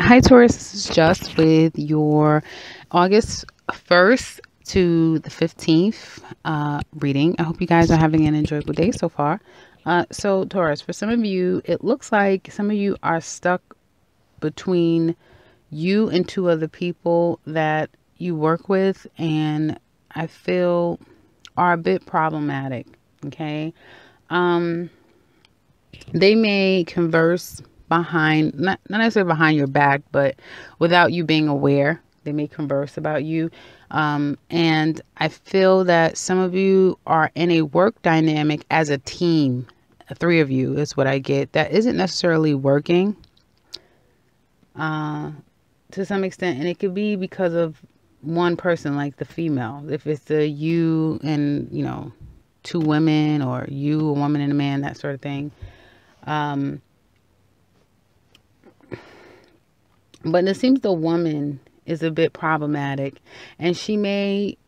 Hi, Taurus. This is just with your August 1st to the 15th reading. I hope you guys are having an enjoyable day so far. So, Taurus, for some of you, it looks like some of you are stuck between you and two other people that you work with, and I feel are a bit problematic. Okay. Um, they may converse behind, not necessarily behind your back, but without you being aware. They may converse about you. And I feel that some of you are in a work dynamic as a team. Three of you is what I get. That isn't necessarily working to some extent. And it could be because of one person, like the female. If it's a you and, two women, or you, a woman and a man, that sort of thing. But it seems the woman is a bit problematic, and she may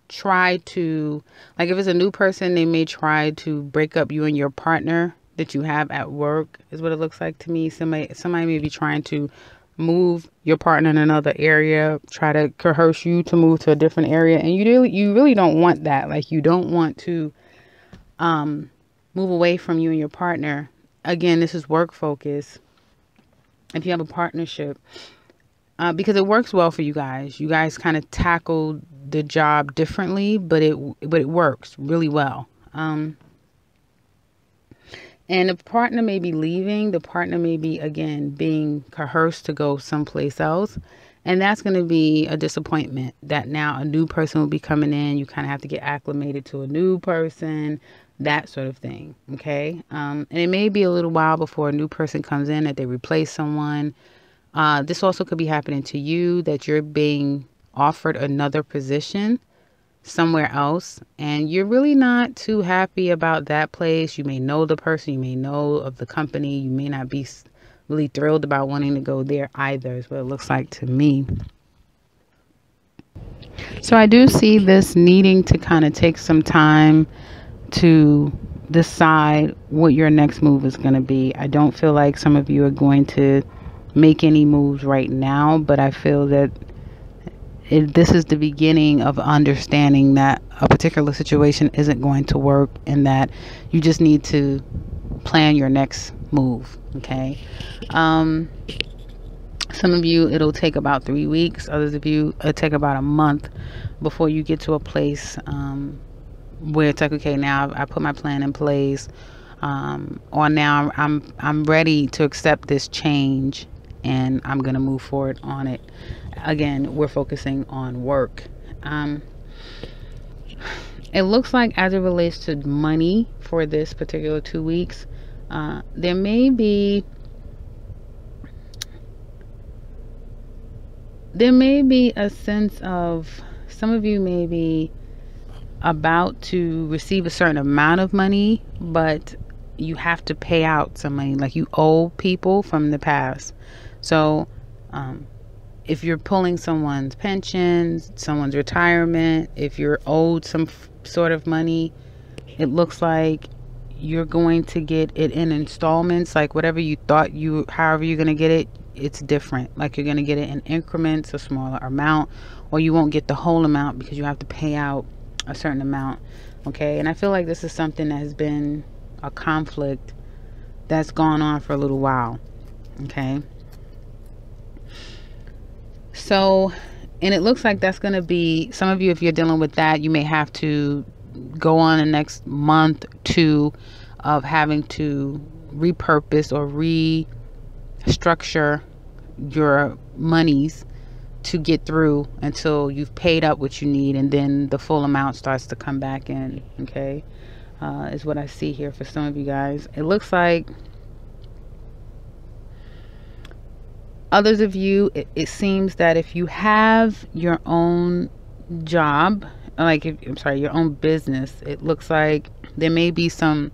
try to, like, if it's a new person, they may try to break up you and your partner that you have at work, is what it looks like to me. Somebody may be trying to move your partner in another area, try to coerce you to move to a different area, and you really don't want that. Like, you don't want to move away from you and your partner. Again, this is work focus. If you have a partnership, because it works well for you guys. You guys kind of tackle the job differently, but it works really well. And the partner may be leaving. The partner may be, again, being coerced to go someplace else. And that's going to be a disappointment that now a new person will be coming in. You kind of have to get acclimated to a new person, that sort of thing. Okay. And it may be a little while before a new person comes in, that they replace someone. This also could be happening to you, that you're being offered another position somewhere else, and you're really not too happy about that place. You may know the person, you may know of the company, you may not be really thrilled about wanting to go there either, is what it looks like to me. So I do see this needing to kind of take some time to decide what your next move is going to be. I don't feel like some of you are going to make any moves right now, but I feel that this is the beginning of understanding that a particular situation isn't going to work, and that you just need to plan your next move. Okay. Some of you, it'll take about 3 weeks. Others of you, it'll take about a month before you get to a place where it's like, okay, now I put my plan in place, or now I'm ready to accept this change, and I'm gonna move forward on it. Again, we're focusing on work. It looks like, as it relates to money for this particular 2 weeks, there may be a sense of, some of you may be about to receive a certain amount of money, but you have to pay out some money, like you owe people from the past. So if you're pulling someone's pensions, someone's retirement, if you're owed some sort of money, it looks like you're going to get it in installments. Like, whatever you thought however you're going to get it, it's different. Like, you're going to get it in increments, a smaller amount, or you won't get the whole amount because you have to pay out a certain amount. Okay. And I feel like this is something that has been a conflict that's gone on for a little while. Okay. So, and it looks like that's going to be, some of you, if you're dealing with that, you may have to go on the next month, 2, of having to repurpose or restructure your monies to get through until you've paid up what you need, and then the full amount starts to come back in. Okay. Is what I see here for some of you guys. It looks like others of you, it seems that if you have your own job, like, your own business, it looks like there may be some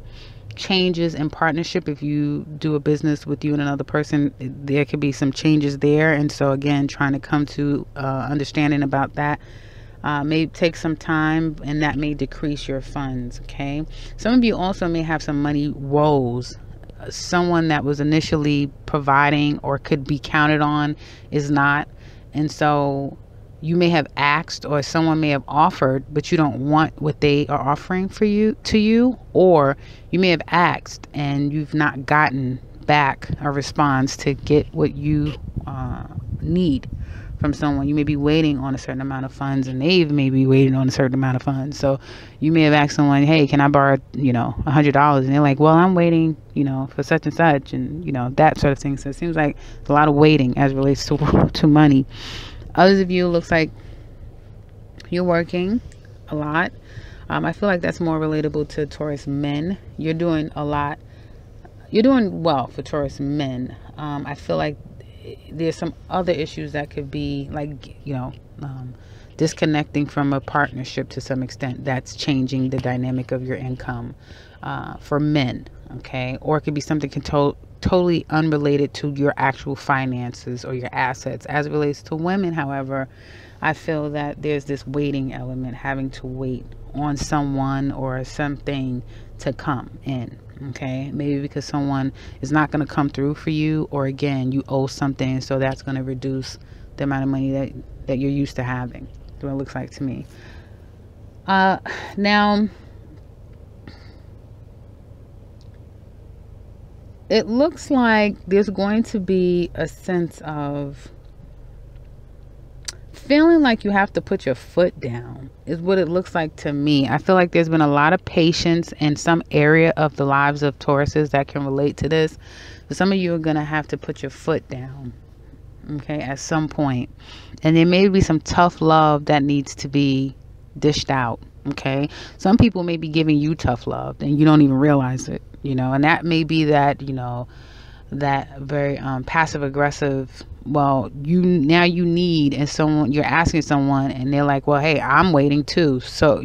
changes in partnership. If you do a business with you and another person, there could be some changes there. And so, again, trying to come to understanding about that may take some time, and that may decrease your funds. Okay. Some of you also may have some money woes someone that was initially providing or could be counted on is not. And so you may have asked, or someone may have offered, but you don't want what they are offering for you to you, or you may have asked and you've not gotten back a response to get what you need from someone. You may be waiting on a certain amount of funds, and they may be waiting on a certain amount of funds. So you may have asked someone, hey, can I borrow, $100? And they're like, well, I'm waiting, for such and such, and, that sort of thing. So it seems like there's a lot of waiting as it relates to money. Others of you, looks like you're working a lot. I feel like that's more relatable to Taurus men. You're doing a lot. You're doing well for Taurus men. I feel like there's some other issues that could be like, disconnecting from a partnership to some extent. That's changing the dynamic of your income for men. Okay. Or it could be something totally unrelated to your actual finances or your assets. As it relates to women, however, I feel that there's this waiting element, having to wait on someone or something to come in. Okay, maybe because someone is not going to come through for you, or again, you owe something, so that's going to reduce the amount of money that you're used to having. That's what it looks like to me. Now, it looks like there's going to be a sense of feeling like you have to put your foot down is what it looks like to me. I feel like there's been a lot of patience in some area of the lives of Tauruses that can relate to this. But some of you are going to have to put your foot down, okay, at some point. And there may be some tough love that needs to be dished out, okay? Some people may be giving you tough love and you don't even realize it, and that may be that, that very passive aggressive, well, you need, and you're asking someone and they're like, well, hey, I'm waiting too. So,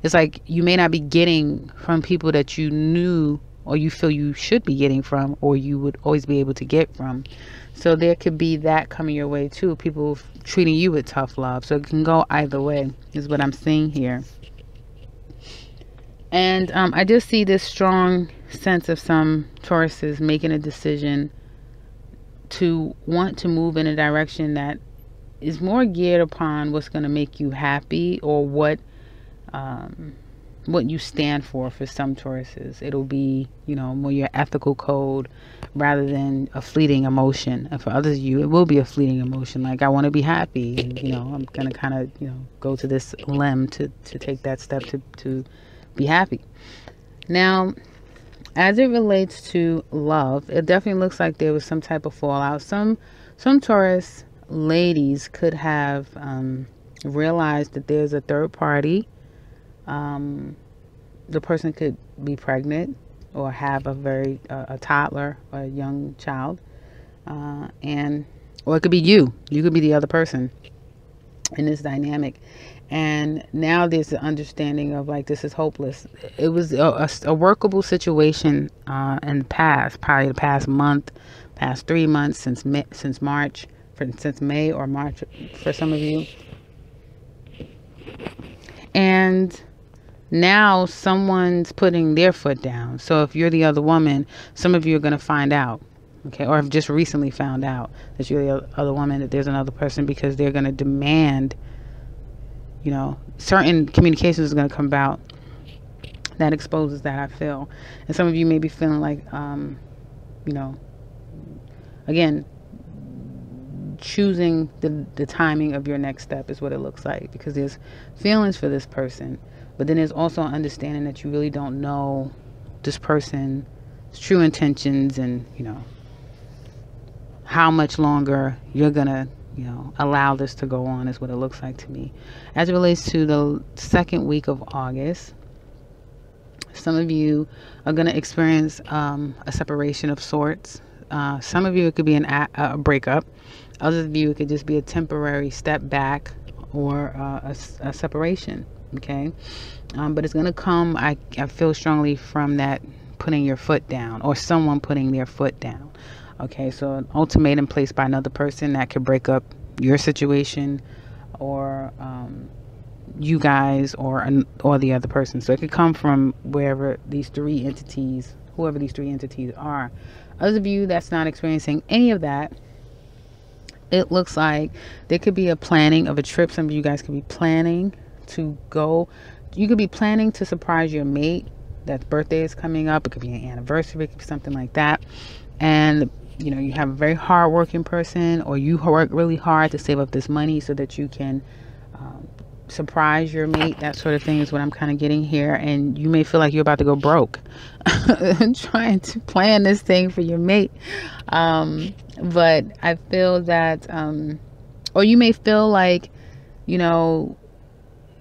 it's like you may not be getting from people that you knew or you feel you should be getting from, or you would always be able to get from. So there could be that coming your way too, people treating you with tough love. So it can go either way is what I'm seeing here. And I just see this strong sense of some Tauruses making a decision to want to move in a direction that is more geared upon what's going to make you happy, or what you stand for some Tauruses. It'll be, more your ethical code rather than a fleeting emotion. And for others of you, it will be a fleeting emotion. Like, I want to be happy. And, I'm going to kind of, go to this limb to take that step to be happy. Now, as it relates to love, it definitely looks like there was some type of fallout. Some Taurus ladies could have realized that there's a third party. The person could be pregnant or have a toddler or a young child, or it could be you. You could be the other person in this dynamic. And now there's the understanding of like, this is hopeless. It was a workable situation in the past, probably the past month, past 3 months, since May or March for some of you. And now someone's putting their foot down. So if you're the other woman, some of you are going to find out, okay, or have just recently found out that you're the other woman, that there's another person, because they're going to demand, certain communications is going to come about that exposes that, I feel. And some of you may be feeling like, again, choosing the timing of your next step is what it looks like, because there's feelings for this person, but then there's also an understanding that you really don't know this person's true intentions, and how much longer you're gonna allow this to go on is what it looks like to me. As it relates to the second week of August, some of you are going to experience a separation of sorts. Some of you, it could be a breakup. Others of you, it could just be a temporary step back, or a separation. Okay. But it's going to come, I feel strongly, from that putting your foot down, or someone putting their foot down. Okay, so an ultimatum placed by another person that could break up your situation, or you guys, or the other person. So it could come from wherever these three entities whoever these three entities are. Others of you that's not experiencing any of that, it looks like there could be a planning of a trip. Some of you guys could be planning to go. You could be planning to surprise your mate. That birthday is coming up. It could be an anniversary. It could be something like that. And, you know, you have a very hardworking person, or you work really hard to save up this money so that you can surprise your mate. That sort of thing is what I'm kind of getting here. And you may feel like you're about to go broke trying to plan this thing for your mate. But I feel that, or you may feel like, you know,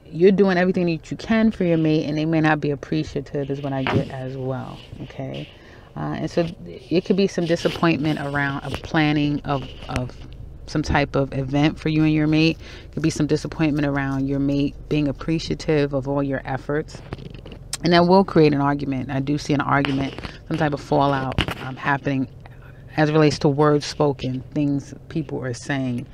you're doing everything that you can for your mate, and they may not be appreciative, is what I get as well. Okay. And so it could be some disappointment around a planning of some type of event for you and your mate. It could be some disappointment around your mate being appreciative of all your efforts. And that will create an argument. I do see an argument, some type of fallout happening as it relates to words spoken, things people are saying.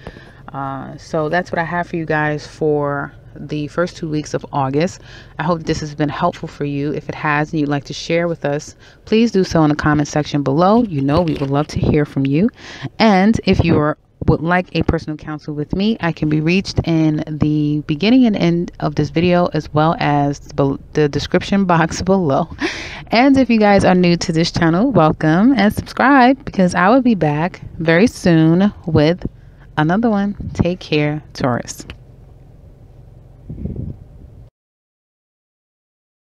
So that's what I have for you guys for the first 2 weeks of August. I hope this has been helpful for you. If it has and you'd like to share with us, please do so in the comment section below. You know we would love to hear from you. And if you would like a personal counsel with me, I can be reached in the beginning and end of this video, as well as the description box below. And if you guys are new to this channel, welcome and subscribe, because I will be back very soon with another one. Take care, Taurus.